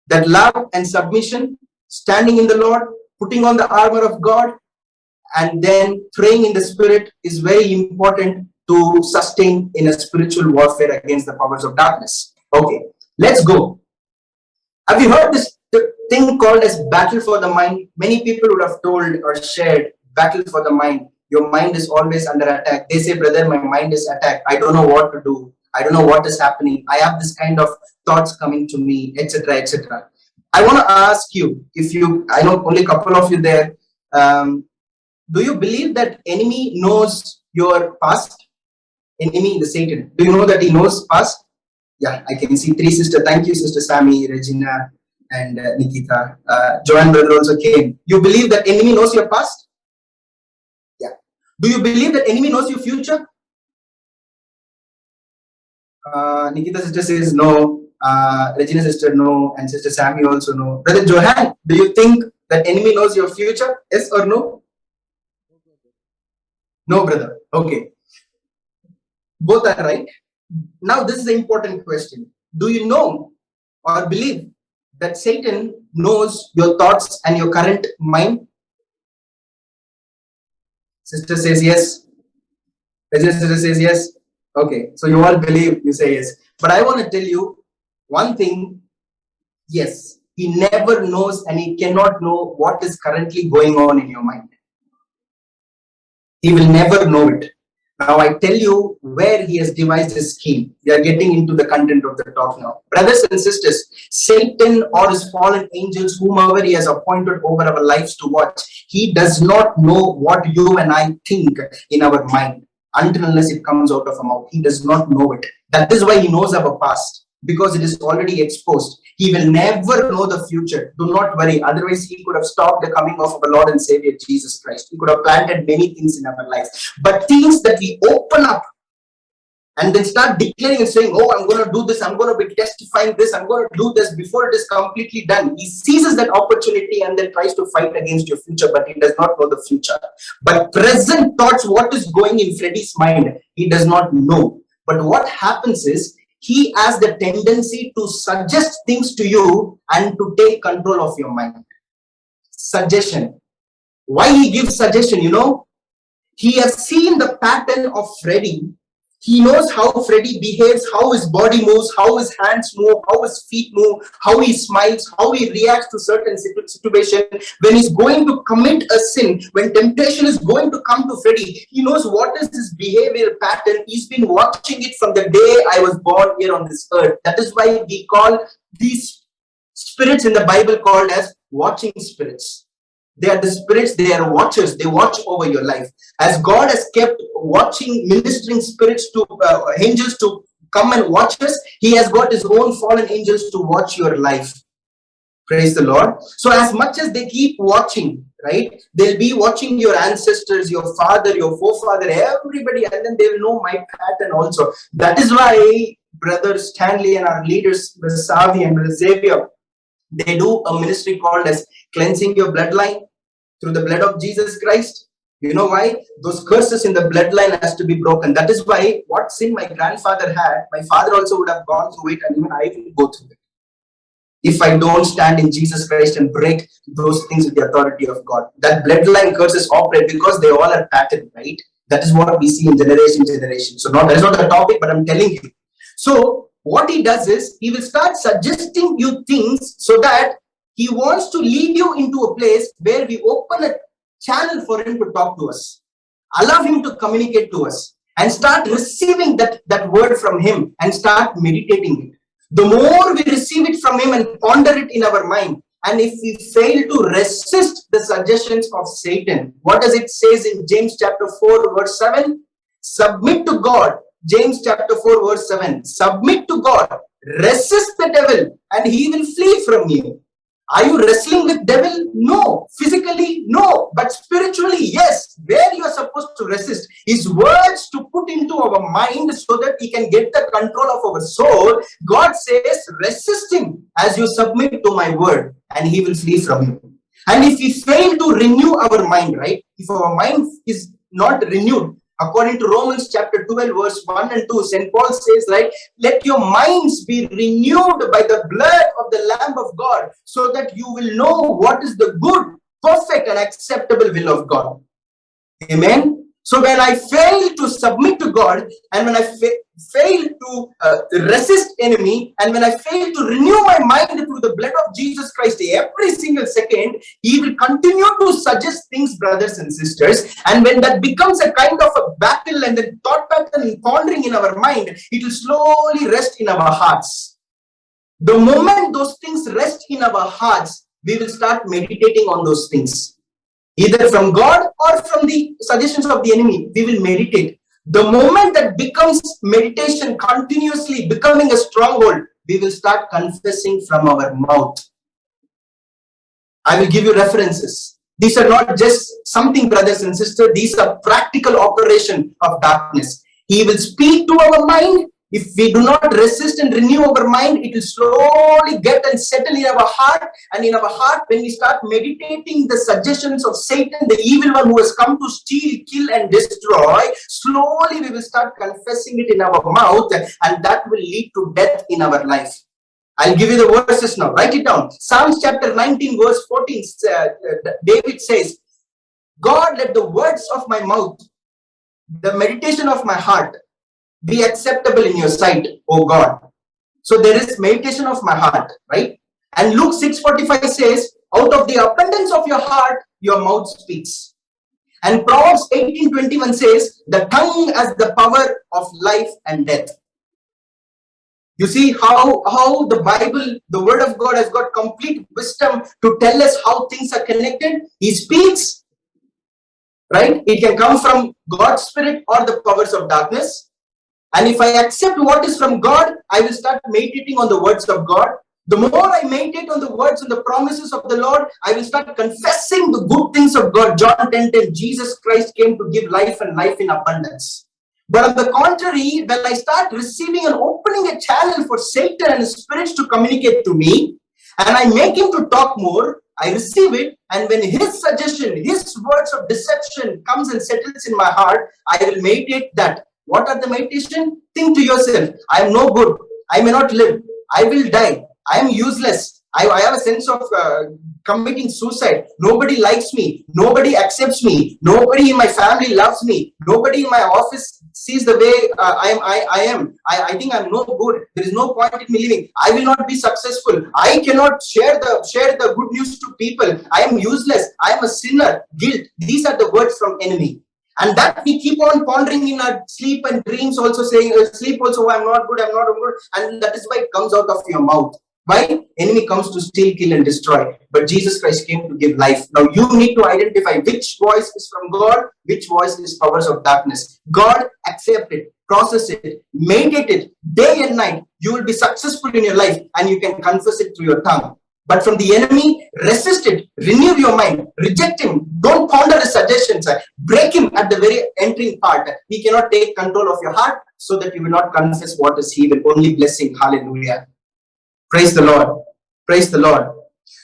That love and submission, standing in the Lord, putting on the armor of God, and then praying in the Spirit is very important to sustain in a spiritual warfare against the powers of darkness. Okay, let's go. Have you heard this thing called as battle for the mind? Many people would have told or shared battle for the mind. Your mind is always under attack. They say, brother, my mind is attacked. I don't know what to do. I don't know what is happening. I have this kind of thoughts coming to me, etc., etc. I want to ask you, I know only a couple of you there, do you believe that enemy knows your past? Enemy, the Satan. Do you know that he knows past? Yeah, I can see three sisters. Thank you, Sister Sammy, Regina, and Nikita. Joanne brother also came. You believe that enemy knows your past? Yeah. Do you believe that enemy knows your future? Nikita sister says no. Regina sister no, and sister Sammy also no. Brother Johan, do you think that enemy knows your future? Yes or no? No, brother. Okay. Both are right. Now this is the important question. Do you know or believe that Satan knows your thoughts and your current mind? Sister says yes. Regina sister says yes. Okay, so you all believe, you say yes. But I want to tell you one thing. Yes, he never knows and he cannot know what is currently going on in your mind. He will never know it. Now I tell you where he has devised his scheme. We are getting into the content of the talk now. Brothers and sisters, Satan or his fallen angels, whomever he has appointed over our lives to watch, he does not know what you and I think in our mind until unless it comes out of our mouth. He does not know it. That is why he knows our past, because it is already exposed. He will never know the future. Do not worry. Otherwise, he could have stopped the coming of our Lord and Savior Jesus Christ. He could have planted many things in our lives. But things that we open up and then start declaring and saying, oh, I'm going to do this, I'm going to be testifying this, I'm going to do this before it is completely done. He seizes that opportunity and then tries to fight against your future, but he does not know the future. But present thoughts, what is going in Freddy's mind, he does not know. But what happens is, he has the tendency to suggest things to you and to take control of your mind. Suggestion. Why he gives suggestion, you know? He has seen the pattern of Freddy. He knows how Freddy behaves, how his body moves, how his hands move, how his feet move, how he smiles, how he reacts to certain situation. When he's going to commit a sin, when temptation is going to come to Freddy, he knows what is his behavior pattern. He's been watching it from the day I was born here on this earth. That is why we call these spirits in the Bible called as watching spirits. They are the spirits, they are watchers, they watch over your life. As God has kept watching, ministering spirits to angels to come and watch us, he has got his own fallen angels to watch your life. Praise the Lord. So as much as they keep watching, right, they'll be watching your ancestors, your father, your forefather, everybody, and then they will know my pattern also. That is why Brother Stanley and our leaders, Brother Savi and Brother Xavier, they do a ministry called as cleansing your bloodline through the blood of Jesus Christ. You know why? Those curses in the bloodline has to be broken. That is why what sin my grandfather had, my father also would have gone through it, and even I will go through it. If I don't stand in Jesus Christ and break those things with the authority of God. That bloodline curses operate because they all are patterned, right? That is what we see in generation. So that is not the topic, but I'm telling you. So what he does is, he will start suggesting you things so that he wants to lead you into a place where we open a channel for him to talk to us. Allow him to communicate to us and start receiving that word from him and start meditating it. The more we receive it from him and ponder it in our mind, and if we fail to resist the suggestions of Satan, what does it say in James chapter 4 verse 7? Submit to God. James chapter 4 verse 7. Submit to God. Resist the devil and he will flee from you. Are you wrestling with devil? No. Physically, no. But spiritually, yes. Where you are supposed to resist is words to put into our mind so that we can get the control of our soul. God says, resist him as you submit to my word and he will flee from you. And if we fail to renew our mind, right? If our mind is not renewed, according to Romans chapter 12 verse 1 and 2, St. Paul says, right, let your minds be renewed by the blood of the Lamb of God, so that you will know what is the good, perfect and acceptable will of God. Amen. So when I fail to submit to God, and when I fail to resist enemy, and when I fail to renew my mind through the blood of Jesus Christ every single second, he will continue to suggest things, brothers and sisters. And when that becomes a kind of a battle and the thought pattern and pondering in our mind, it will slowly rest in our hearts. The moment those things rest in our hearts, we will start meditating on those things. Either from God or from the suggestions of the enemy, we will meditate. The moment that becomes meditation continuously becoming a stronghold, we will start confessing from our mouth. I will give you references. These are not just something, brothers and sisters. These are practical operation of darkness. He will speak to our mind. If we do not resist and renew our mind, it will slowly get and settle in our heart. And in our heart, when we start meditating the suggestions of Satan, the evil one who has come to steal, kill, and destroy, slowly we will start confessing it in our mouth, and that will lead to death in our life. I'll give you the verses now. Write it down. Psalms chapter 19, verse 14. David says, God, let the words of my mouth, the meditation of my heart, be acceptable in your sight, O God. So there is meditation of my heart, right? And Luke 6:45 says, out of the abundance of your heart, your mouth speaks. And Proverbs 18:21 says, the tongue has the power of life and death. You see how the Bible, the word of God, has got complete wisdom to tell us how things are connected. He speaks, right? It can come from God's spirit or the powers of darkness. And if I accept what is from God, I will start meditating on the words of God. The more I meditate on the words and the promises of the Lord, I will start confessing the good things of God. John 10:10, Jesus Christ came to give life and life in abundance. But on the contrary, when I start receiving and opening a channel for Satan and his spirits to communicate to me, and I make him to talk more, I receive it, and when his suggestion, his words of deception comes and settles in my heart, I will meditate that. What are the meditation? Think to yourself, I am no good, I may not live, I will die, I am useless, I have a sense of committing suicide, nobody likes me, nobody accepts me, nobody in my family loves me, nobody in my office sees the way I think I'm no good, there is no point in me living, I will not be successful, I cannot share the good news to people, I am useless, I am a sinner, guilt. These are the words from enemy. And that we keep on pondering in our sleep and dreams, also saying, sleep also, I'm not good, and that is why it comes out of your mouth. Why? Enemy comes to steal, kill, and destroy. But Jesus Christ came to give life. Now you need to identify which voice is from God, which voice is powers of darkness. God, accept it, process it, meditate it day and night. You will be successful in your life, and you can confess it through your tongue. But from the enemy, resist it, renew your mind, reject him, don't ponder his suggestions, break him at the very entering part. He cannot take control of your heart, so that you will not confess what is evil, only blessing. Hallelujah. Praise the Lord. Praise the Lord.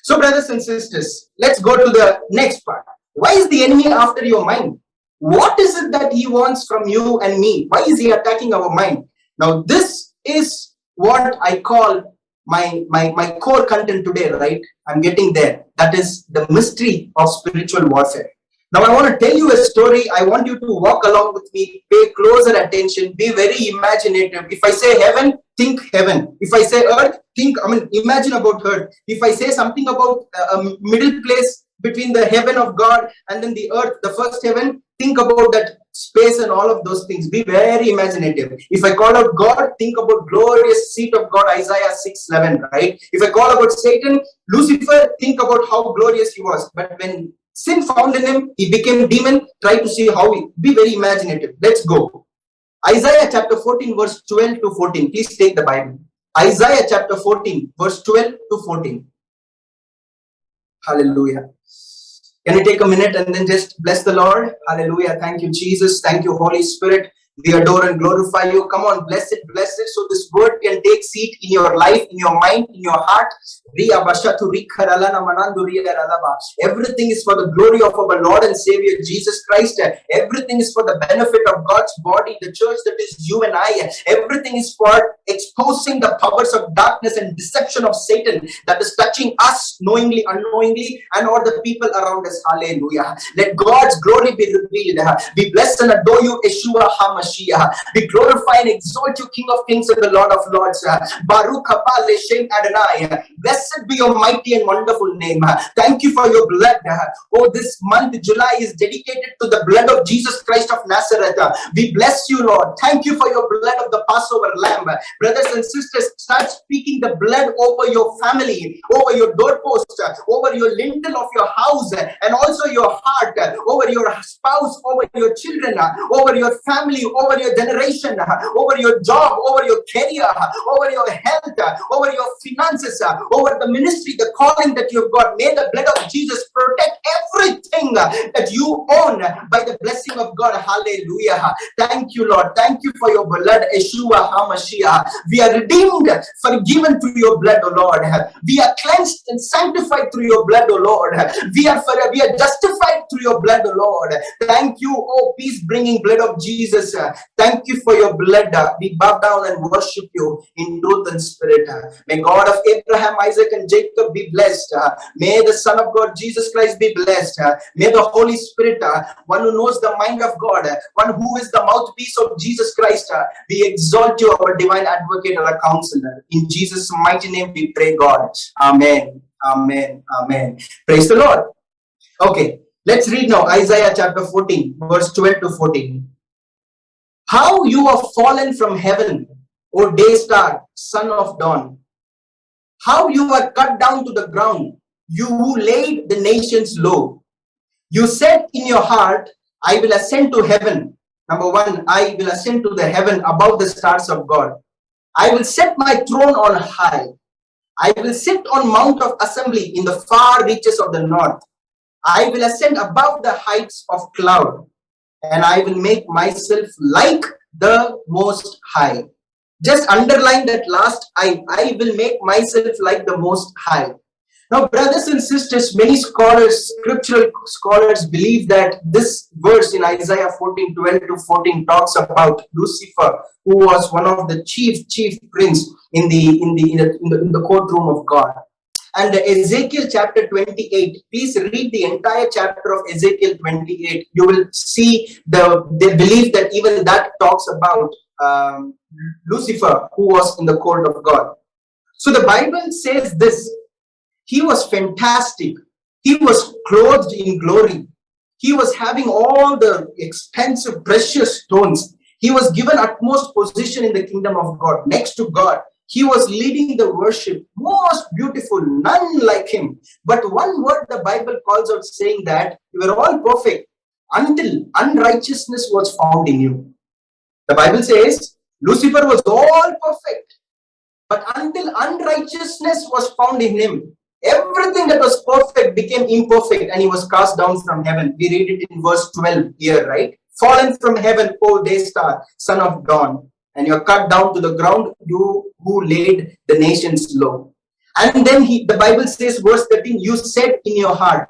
So brothers and sisters, let's go to the next part. Why is the enemy after your mind? What is it that he wants from you and me? Why is he attacking our mind? Now this is what I call my core content today, right? I'm getting there. That is the mystery of spiritual warfare. Now I want to tell you a story. I want you to walk along with me, pay closer attention, be very imaginative. If I say heaven, think heaven. If I say earth, imagine about earth. If I say something about a middle place between the heaven of God and then the earth, the first heaven, think about that space and all of those things. Be very imaginative. If I call out God, think about glorious seat of God, Isaiah 6:11, right? If I call about Satan, Lucifer, think about how glorious he was. But when sin found in him, he became demon. Try to see how he, be very imaginative. Let's go. Isaiah chapter 14, verse 12 to 14. Please take the Bible. Isaiah chapter 14, verse 12 to 14. Hallelujah. Can you take a minute and then just bless the Lord? Hallelujah. Thank you, Jesus. Thank you, Holy Spirit. We adore and glorify you. Come on, bless it, so this word can take seat in your life, in your mind, in your heart. Everything is for the glory of our Lord and Savior Jesus Christ. Everything is for the benefit of God's body, the church that is you and I. Everything is for exposing the powers of darkness and deception of Satan that is touching us knowingly, unknowingly, and all the people around us. Hallelujah. Let God's glory be revealed. We bless and adore you, Yeshua HaMashiach. We glorify and exalt you, King of Kings and the Lord of Lords. Baruch haba Leshem Adonai. Blessed be your mighty and wonderful name. Thank you for your blood. Oh, this month, July, is dedicated to the blood of Jesus Christ of Nazareth. We bless you, Lord. Thank you for your blood of the Passover Lamb. Brothers and sisters, start speaking the blood over your family, over your doorpost, over your lintel of your house, and also your heart, over your spouse, over your children, over your family, over your generation, over your job, over your career, over your health, over your finances, over the ministry, the calling that you've got. May the blood of Jesus protect everything that you own by the blessing of God. Hallelujah. Thank you, Lord. Thank you for your blood, Yeshua HaMashiach. We are redeemed, forgiven through your blood, O Lord. We are cleansed and sanctified through your blood, O Lord. We are justified through your blood, O Lord. Thank you, oh peace-bringing blood of Jesus. Thank you for your blood. We bow down and worship you in truth and spirit. May God of Abraham, Isaac, and Jacob be blessed. May the Son of God, Jesus Christ, be blessed. May the Holy Spirit, one who knows the mind of God, one who is the mouthpiece of Jesus Christ, we exalt you, our divine advocate and our counselor. In Jesus' mighty name we pray, God. Amen. Amen. Amen. Praise the Lord. Okay, let's read now Isaiah chapter 14, verse 12 to 14. How you are fallen from heaven, O day star, son of dawn. How you are cut down to the ground, you who laid the nations low. You said in your heart, I will ascend to heaven. Number one, I will ascend to the heaven above the stars of God. I will set my throne on high. I will sit on mount of assembly in the far reaches of the north. I will ascend above the heights of cloud, and I will make myself like the Most High. Just underline that last I will make myself like the Most High. Now, brothers and sisters, many scholars, scriptural scholars, believe that this verse in Isaiah 14, 12 to 14 talks about Lucifer, who was one of the chief prince in the courtroom of God. And Ezekiel chapter 28, please read the entire chapter of Ezekiel 28. You will see they believe that even that talks about Lucifer, who was in the court of God. So the Bible says this: he was fantastic. He was clothed in glory. He was having all the expensive, precious stones. He was given utmost position in the kingdom of God, next to God. He was leading the worship, most beautiful, none like him. But one word the Bible calls out, saying that you were all perfect until unrighteousness was found in you. The Bible says Lucifer was all perfect, but until unrighteousness was found in him, everything that was perfect became imperfect, and he was cast down from heaven. We read it in verse 12 here, right? Fallen from heaven, O day star, son of dawn, and you're cut down to the ground, you who laid the nations low. And then the Bible says, verse 13, you said in your heart.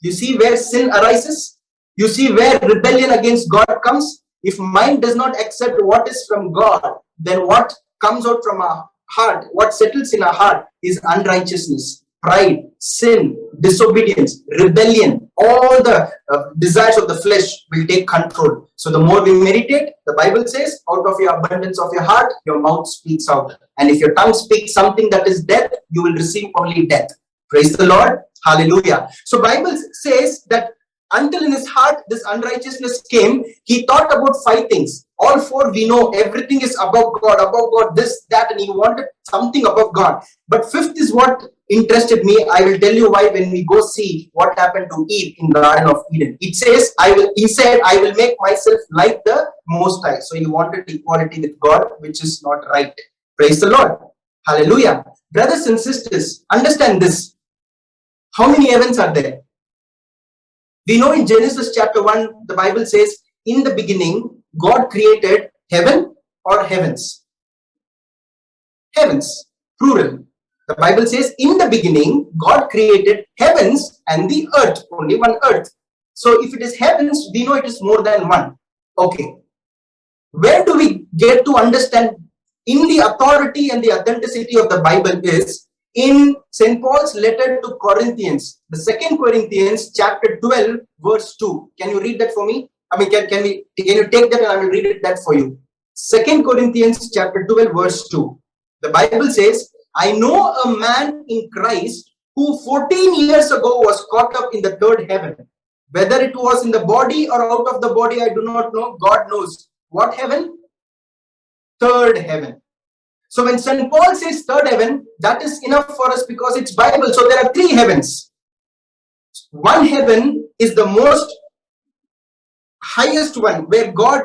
You see where sin arises? You see where rebellion against God comes? If mind does not accept what is from God, then what comes out from our heart, what settles in our heart, is unrighteousness, pride, sin, disobedience, rebellion. All the desires of the flesh will take control. So the more we meditate, the Bible says, out of your abundance of your heart, your mouth speaks out. And if your tongue speaks something that is death, you will receive only death. Praise the Lord. Hallelujah. So Bible says that until in his heart this unrighteousness came, he thought about 5 things. All 4 we know, everything is above God, this, that, and he wanted something above God. But 5th is what interested me. I will tell you why when we go see what happened to Eve in the Garden of Eden. It says, he said, I will make myself like the Most High. So he wanted equality with God, which is not right. Praise the Lord. Hallelujah. Brothers and sisters, understand this. How many heavens are there? We know in Genesis chapter 1, the Bible says, in the beginning, God created heaven or heavens. Heavens, plural. The Bible says, in the beginning, God created heavens and the earth, only one earth. So if it is heavens, we know it is more than one. Okay. Where do we get to understand in the authority and the authenticity of the Bible is in St. Paul's letter to Corinthians, the 2 Corinthians chapter 12, verse 2. Can you read that for me? I mean, can you take that and I will read that for you. 2 Corinthians chapter 12, verse 2. The Bible says, I know a man in Christ who 14 years ago was caught up in the third heaven. Whether it was in the body or out of the body, I do not know. God knows. What heaven? Third heaven. So when St. Paul says third heaven, that is enough for us because it's Bible. So there are three heavens. One heaven is the most highest one where God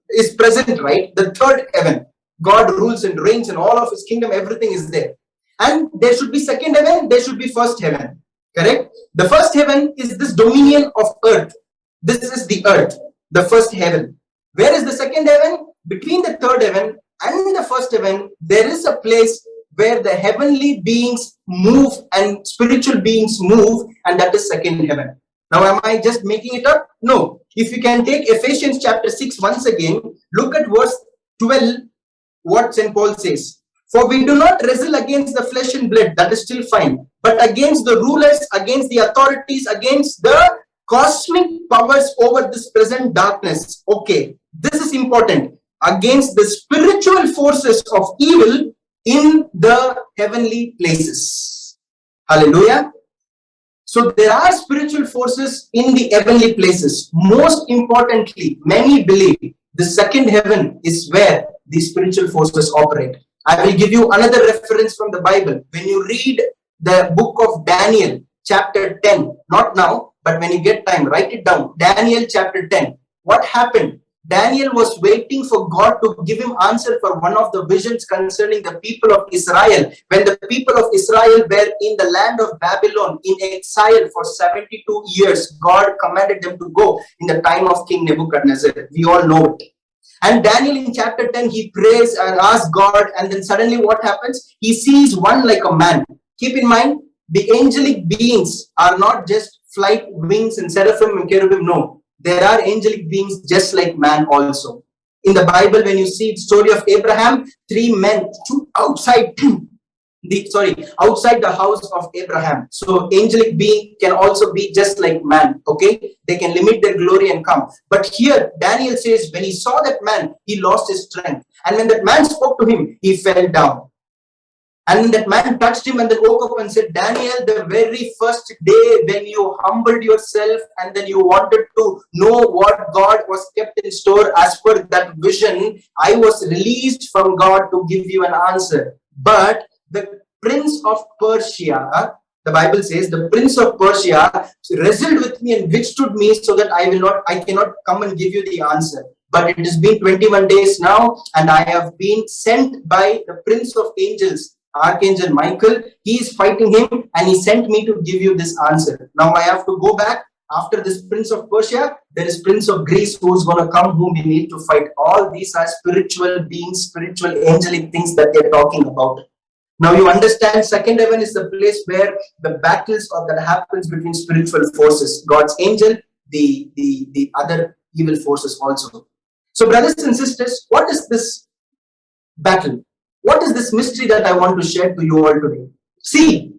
is present, right? The third heaven, God rules and reigns and all of his kingdom, everything is there. And there should be second heaven, there should be first heaven, correct? The first heaven is this dominion of earth. This is the earth, the first heaven. Where is the second heaven? Between the third heaven and the first heaven, there is a place where the heavenly beings move and spiritual beings move, and that is second heaven. Now, am I just making it up? No. If you can take Ephesians chapter 6 once again, look at verse 12, what St. Paul says. For we do not wrestle against the flesh and blood, that is still fine, but against the rulers, against the authorities, against the cosmic powers over this present darkness. Okay, this is important. Against the spiritual forces of evil in the heavenly places. Hallelujah. So there are spiritual forces in the heavenly places. Most importantly, many believe the second heaven is where the spiritual forces operate. I will give you another reference from the Bible. When you read the book of Daniel, chapter 10, not now, but when you get time, write it down. Daniel chapter 10. What happened? Daniel was waiting for God to give him answer for one of the visions concerning the people of Israel. When the people of Israel were in the land of Babylon in exile for 72 years, God commanded them to go in the time of King Nebuchadnezzar. We all know it. And Daniel in chapter 10, he prays and asks God, and then suddenly what happens? He sees one like a man. Keep in mind, the angelic beings are not just flight, wings, and seraphim and cherubim. No, there are angelic beings just like man also. In the Bible, when you see the story of Abraham, three men outside outside the house of Abraham. So angelic being can also be just like man. Okay, they can limit their glory and come. But here Daniel says when he saw that man, he lost his strength, and when that man spoke to him, he fell down. And that man touched him and then woke up and said, Daniel, the very first day when you humbled yourself and then you wanted to know what God was kept in store as per that vision, I was released from God to give you an answer. But the prince of Persia, the Bible says, the prince of Persia wrestled with me and withstood me so that I cannot come and give you the answer. But it has been 21 days now, and I have been sent by the prince of angels, Archangel Michael. He is fighting him, and he sent me to give you this answer. Now I have to go back. After this prince of Persia, there is prince of Greece who is going to come, whom we need to fight. All these are spiritual beings, spiritual angelic things that they're talking about. Now you understand, second heaven is the place where the battles that happens between spiritual forces, God's angel, the other evil forces also. So brothers and sisters, what is this battle? What is this mystery that I want to share to you all today? See,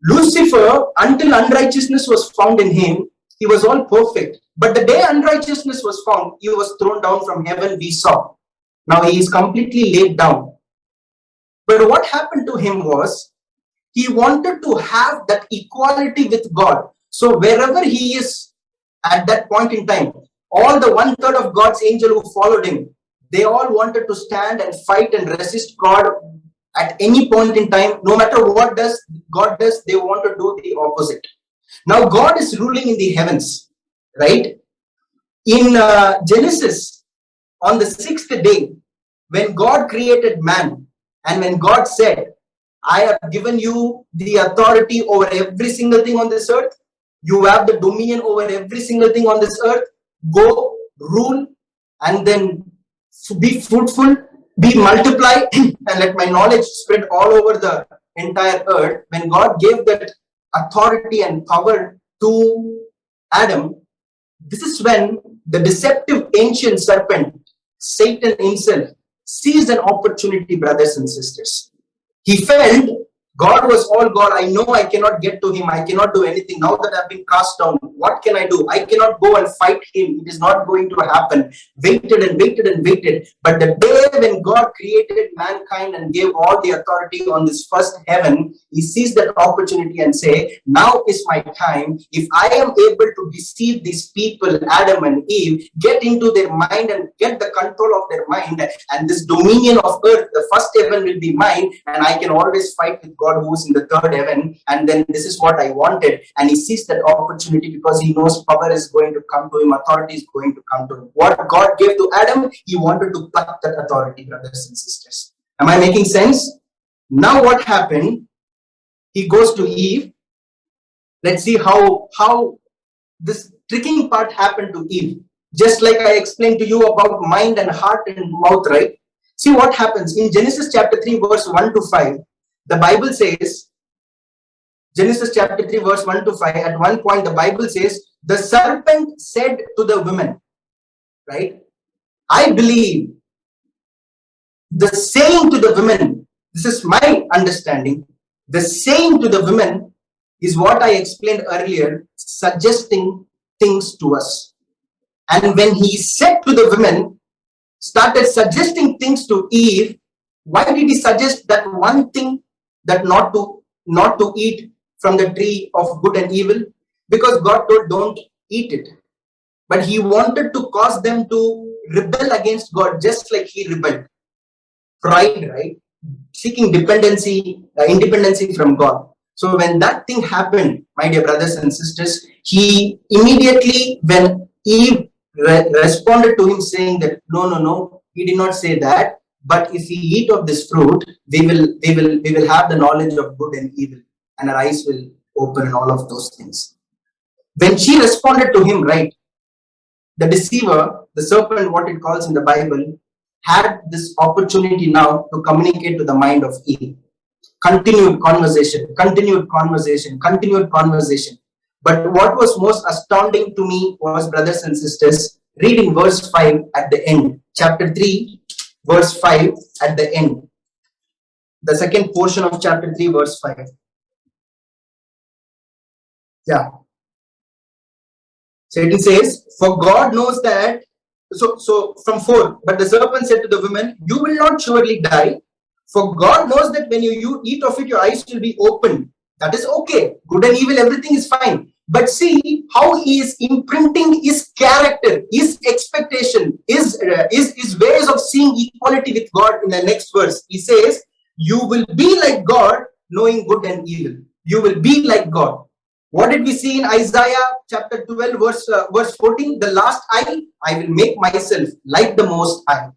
Lucifer, until unrighteousness was found in him, he was all perfect. But the day unrighteousness was found, he was thrown down from heaven, we saw. Now he is completely laid down. But what happened to him was, he wanted to have that equality with God. So wherever he is at that point in time, all the 1/3 of God's angel who followed him, they all wanted to stand and fight and resist God at any point in time. No matter what God does, they want to do the opposite. Now God is ruling in the heavens, right? In Genesis, on the 6th day, when God created man, and when God said, I have given you the authority over every single thing on this earth, you have the dominion over every single thing on this earth, go, rule, and then be fruitful, be multiply, and let my knowledge spread all over the entire earth. When God gave that authority and power to Adam, this is when the deceptive ancient serpent, Satan himself, seized an opportunity, brothers and sisters. He felt God was all God. I know I cannot get to him. I cannot do anything. Now that I've been cast down, what can I do? I cannot go and fight him. It is not going to happen. Waited and waited and waited. But the day when God created mankind and gave all the authority on this first heaven, he sees that opportunity and say, now is my time. If I am able to deceive these people, Adam and Eve, get into their mind and get the control of their mind, and this dominion of earth, the first heaven will be mine, and I can always fight with God who is in the third heaven, and then this is what I wanted. And he sees that opportunity because he knows power is going to come to him, authority is going to come to him. What God gave to Adam, he wanted to pluck that authority, brothers and sisters. Am I making sense? Now what happened? He goes to Eve. Let's see how this tricking part happened to Eve. Just like I explained to you about mind and heart and mouth, right? See what happens in Genesis chapter 3 verse 1 to 5. The Bible says, Genesis chapter 3 verse 1 to 5, at one point the Bible says, the serpent said to the woman, right? I believe the saying to the women, this is my understanding, the saying to the women is what I explained earlier, suggesting things to us. And when he said to the women, started suggesting things to Eve, why did he suggest that one thing, that not to eat from the tree of good and evil? Because God told don't eat it. But he wanted to cause them to rebel against God, just like he rebelled. Pride, right? Seeking independency from God. So when that thing happened, my dear brothers and sisters, he immediately, when Eve responded to him saying that no, he did not say that, but if we eat of this fruit, we will have the knowledge of good and evil, and our eyes will open and all of those things. When she responded to him, right, the deceiver, the serpent, what it calls in the Bible, had this opportunity now to communicate to the mind of Eve. Continued conversation. But what was most astounding to me was, brothers and sisters, reading verse 5 at the end. Chapter 3, verse 5 at the end. The second portion of chapter 3, verse 5. Yeah. So it says, for God knows that, so from 4, but the serpent said to the woman, you will not surely die, for God knows that when you eat of it, your eyes will be opened. That is okay. Good and evil, everything is fine. But see how he is imprinting his character, his expectation, his ways of seeing equality with God in the next verse. He says, you will be like God, knowing good and evil. You will be like God. What did we see in Isaiah chapter 12, verse 14? The last I will make myself like the Most High.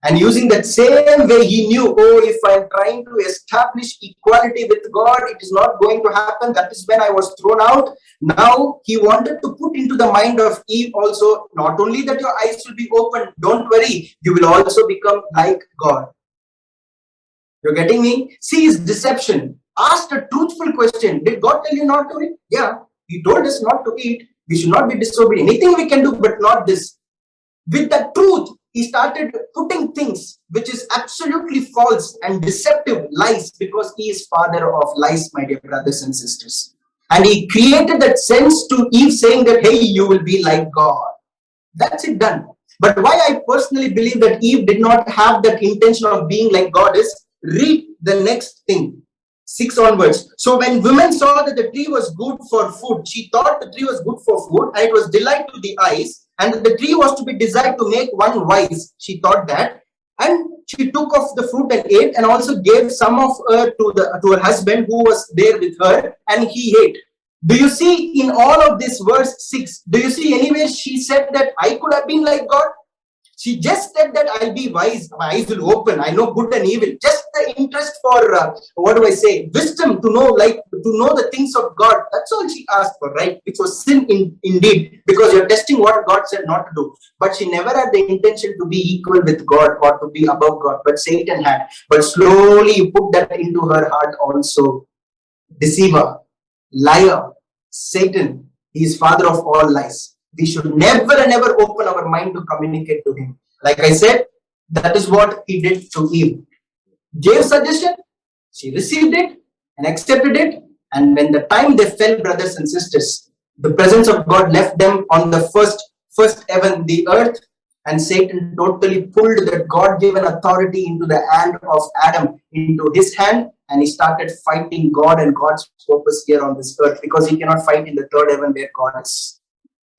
And using that same way, he knew, if I'm trying to establish equality with God, it is not going to happen. That is when I was thrown out. Now, he wanted to put into the mind of Eve also, not only that your eyes will be open, don't worry, you will also become like God. You're getting me? See his deception. Asked a truthful question. Did God tell you not to eat? Yeah, he told us not to eat. We should not be disobedient. Anything we can do, but not this. With the truth, he started putting things which is absolutely false and deceptive lies, because he is father of lies, my dear brothers and sisters. And he created that sense to Eve saying that, hey, you will be like God. That's it done. But why I personally believe that Eve did not have that intention of being like God is, read the next thing. 6 onwards. So when women saw that the tree was good for food, she thought the tree was good for food, and it was delight to the eyes, and the tree was to be desired to make one wise. She thought that, and she took of the fruit and ate, and also gave some of her to her husband who was there with her, and he ate. Do you see in all of this verse 6? Do you see anywhere she said that I could have been like God? She just said that I'll be wise, my eyes will open, I know good and evil. Just the interest for, wisdom to know the things of God. That's all she asked for, right? Which was sin indeed, because you're testing what God said not to do. But she never had the intention to be equal with God or to be above God, but Satan had. But slowly you put that into her heart also. Deceiver, liar, Satan, he is father of all lies. We should never and ever open our mind to communicate to him. Like I said, that is what he did to Eve. Gave suggestion, she received it, and accepted it. And when the time they fell, brothers and sisters, the presence of God left them on the first heaven, the earth, and Satan totally pulled that God-given authority into the hand of Adam, into his hand, and he started fighting God and God's purpose here on this earth, because he cannot fight in the third heaven where God is.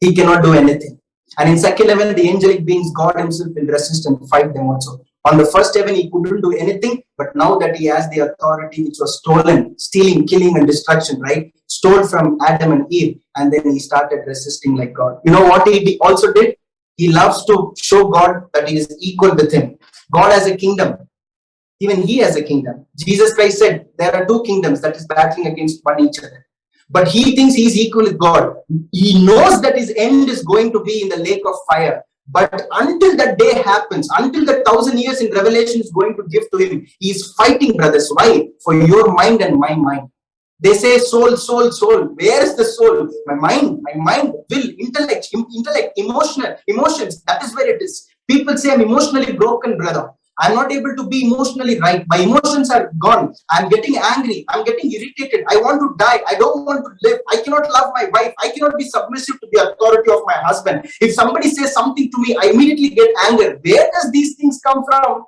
He cannot do anything. And in second heaven, the angelic beings, God himself will resist and fight them also. On the first heaven, he couldn't do anything, but now that he has the authority which was stolen, stealing, killing, and destruction, right? Stole from Adam and Eve, and then he started resisting like God. You know what he also did? He loves to show God that he is equal with him. God has a kingdom. Even he has a kingdom. Jesus Christ said there are two kingdoms that is battling against one each other. But he thinks he is equal with God. He knows that his end is going to be in the lake of fire. But until that day happens, until the 1,000 years in Revelation is going to give to him, he is fighting, brothers. Why? For your mind and my mind. They say soul, soul, soul. Where is the soul? My mind, will, intellect, emotions. That is where it is. People say I'm emotionally broken, brother. I'm not able to be emotionally right. My emotions are gone. I'm getting angry. I'm getting irritated. I want to die. I don't want to live. I cannot love my wife. I cannot be submissive to the authority of my husband. If somebody says something to me, I immediately get anger. Where does these things come from?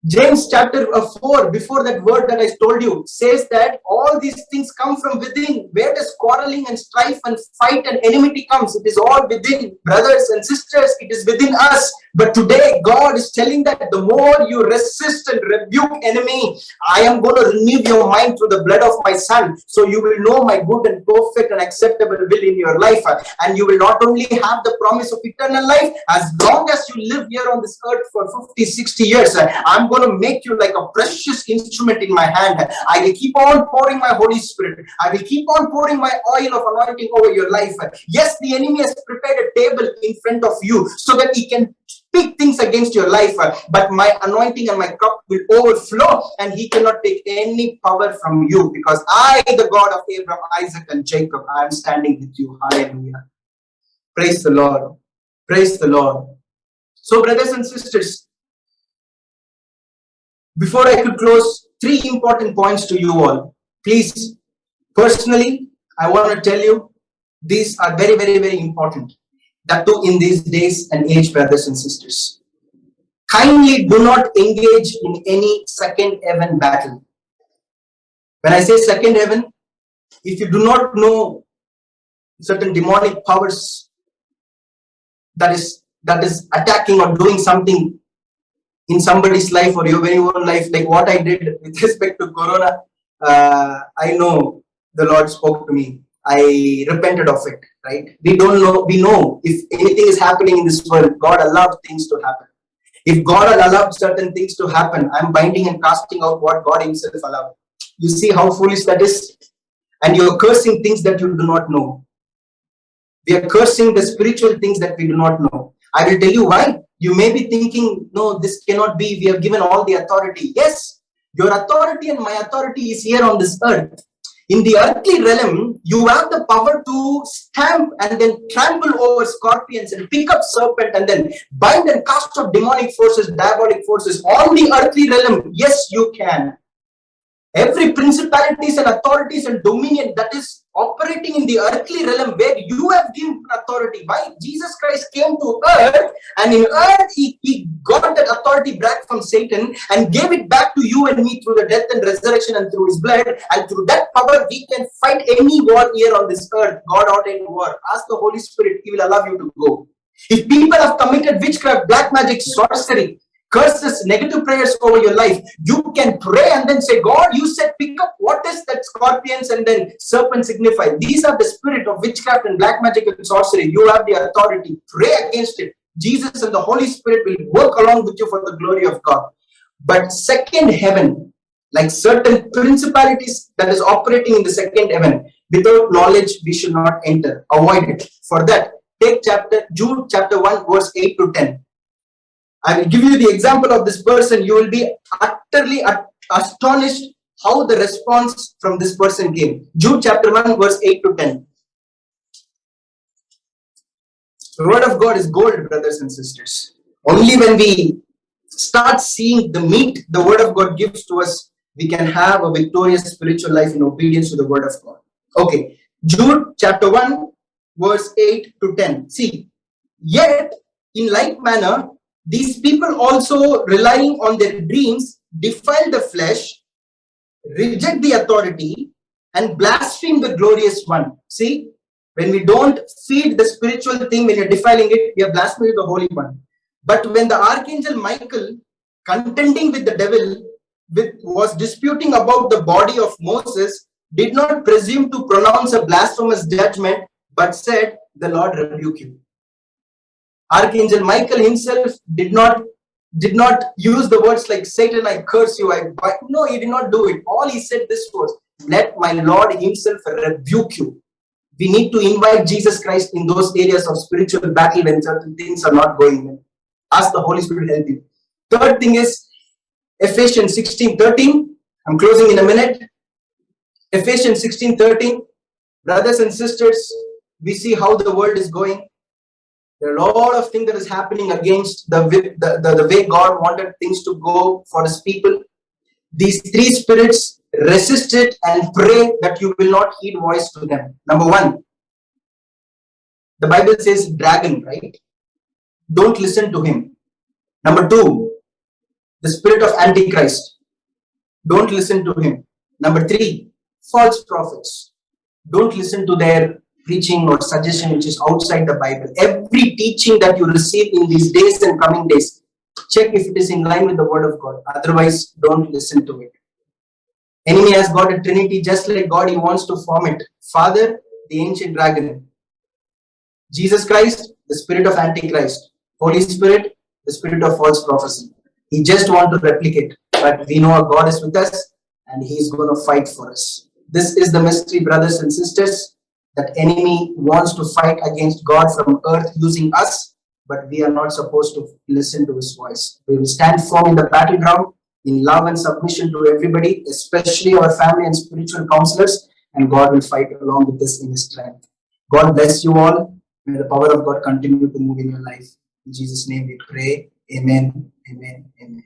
James chapter 4, before that word that I told you, says that all these things come from within. Where does quarreling and strife and fight and enmity comes? It is all within. Brothers and sisters, it is within us. But today, God is telling that the more you resist and rebuke enemy, I am going to renew your mind through the blood of my son. So you will know my good and perfect and acceptable will in your life. And you will not only have the promise of eternal life, as long as you live here on this earth for 50, 60 years, I'm going to make you like a precious instrument in my hand. I will keep on pouring my Holy Spirit. I will keep on pouring my oil of anointing over your life. Yes, the enemy has prepared a table in front of you so that he can speak things against your life, but my anointing and my cup will overflow, and he cannot take any power from you, because I, the God of Abraham, Isaac, and Jacob, I am standing with you. Hallelujah. Praise the Lord. Praise the Lord. So, brothers and sisters, before I could close, 3 important points to you all. Please, personally, I want to tell you, these are very, very, very important. That too in these days and age, brothers and sisters. Kindly do not engage in any second heaven battle. When I say second heaven, if you do not know certain demonic powers that is attacking or doing something in somebody's life or your very own life, like what I did with respect to Corona, I know the Lord spoke to me. I repented of it, right? We know if anything is happening in this world, God allowed things to happen. If God allowed certain things to happen, I'm binding and casting out what God himself allowed. You see how foolish that is? And you're cursing things that you do not know. We are cursing the spiritual things that we do not know. I will tell you why. You may be thinking, no, this cannot be. We have given all the authority. Yes, your authority and my authority is here on this earth. In the earthly realm, you have the power to stamp and then trample over scorpions and pick up serpent and then bind and cast out demonic forces, diabolic forces. On the earthly realm, yes, you can. Every principalities and authorities and dominion that is operating in the earthly realm where you have given authority. Why? Jesus Christ came to earth, and in earth he got that authority back from Satan and gave it back to you and me through the death and resurrection and through his blood. And through that power we can fight any war here on this earth. God ordained war. Ask the Holy Spirit, he will allow you to go. If people have committed witchcraft, black magic, sorcery, curses, negative prayers over your life, you can pray and then say, God, you said pick up. What is that scorpions and then serpent signify? These are the spirit of witchcraft and black magic and sorcery. You have the authority. Pray against it. Jesus and the Holy Spirit will work along with you for the glory of God. But second heaven, like certain principalities that is operating in the second heaven, without knowledge we should not enter. Avoid it. For that, take Jude chapter 1 verse 8 to 10. I will give you the example of this person. You will be utterly astonished how the response from this person came. Jude chapter 1 verse 8 to 10. The word of God is gold, brothers and sisters. Only when we start seeing the meat the word of God gives to us, we can have a victorious spiritual life in obedience to the word of God. Okay, Jude chapter 1, verse 8 to 10. See, yet in like manner, these people also relying on their dreams defile the flesh, reject the authority, and blaspheme the glorious one. See, when we don't feed the spiritual thing, when you're defiling it, we are blaspheming the Holy One. But when the archangel Michael, contending with the devil, was disputing about the body of Moses, did not presume to pronounce a blasphemous judgment, but said, "The Lord rebuke you." Archangel Michael himself did not use the words like, "Satan, I curse you." No, he did not do it. All he said this was, "Let my Lord himself rebuke you." We need to invite Jesus Christ in those areas of spiritual battle when certain things are not going well. Ask the Holy Spirit to help you. Third thing is Ephesians 16:13. I'm closing in a minute. Ephesians 16:13. Brothers and sisters, we see how the world is going. There are a lot of things that is happening against the way God wanted things to go for his people. These three spirits, resist it and pray that you will not heed voice to them. Number one, the Bible says dragon, right? Don't listen to him. Number two, the spirit of Antichrist. Don't listen to him. Number three, false prophets. Don't listen to their preaching or suggestion which is outside the Bible. Every teaching that you receive in these days and coming days, check if it is in line with the word of God. Otherwise, don't listen to it. Enemy has got a trinity just like God. He wants to form it. Father, the ancient dragon. Jesus Christ, the spirit of Antichrist. Holy Spirit, the spirit of false prophecy. He just wants to replicate. But we know our God is with us and he is going to fight for us. This is the mystery, brothers and sisters, that enemy wants to fight against God from earth using us, but we are not supposed to listen to his voice. We will stand firm in the battleground in love and submission to everybody, especially our family and spiritual counselors, and God will fight along with us in his strength. God bless you all. May the power of God continue to move in your life. In Jesus' name we pray. Amen. Amen. Amen.